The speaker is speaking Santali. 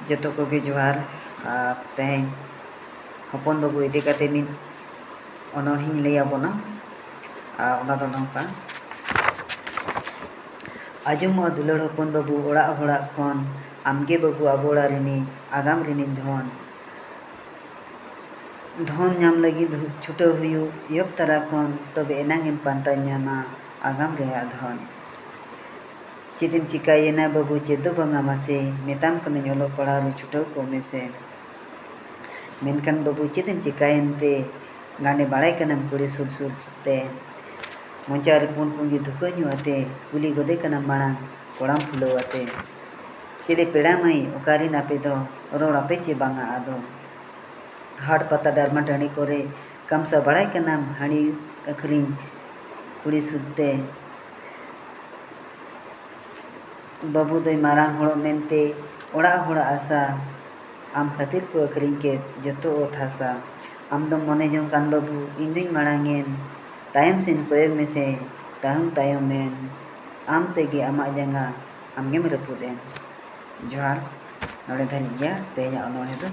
जतो कोगे जोहार तेहें हपन बाबू इदी काते मिद अनोढ़िኝ लैयाबोना ओना दो नोंका आजोमा दुलार हपन बाबू ओड़ा होड़ा खन आमगे बाबू आबो ओड़ा रिनी आगाम रिनी धन धन नाम लगी छुटाव हुयु एहब तरा खन तबे एनांगेम पांता ᱧᱟᱢᱟ आगाम रेया धन चेदेम चिकायेना बाबू चेदो बांगा मासे मेताम कनाኝ ओलो पढ़ाव रे छुटाव को मेसे मेनखान बाबू चेदेम चिकायेनते गांडे बाड़ाय कनाम कुड़ी सुर सुर ते मोचा रे पुन पुंगी धुका ᱧᱩ आते कुली गोदे कनाम माड़ांग कोड़ाम फुलाव आते चेदे पेड़ा माई ओकारिन आपे दो रोड़ आपे चे बांगा आदो हाट पता डारमा टाणी कोरे कामसा बाड़ाय कनाम हाड़ी अखरिñ कुड़ी सुरते बाबू दोय मारांग होड़ो मेनते ओड़ा होड़ा आसा आम खातिर को अखरिñ के जतो ओत हासा आम दो मने जों कान बाबू इन दुñ माड़ांगेन तायम सेन कोयग मेसे तायमेन आम तेगे आमा जांगा आमगेम रपुदेन जोहार नोड़े धारिñ गया तेहेñाग अनोढ़े दो।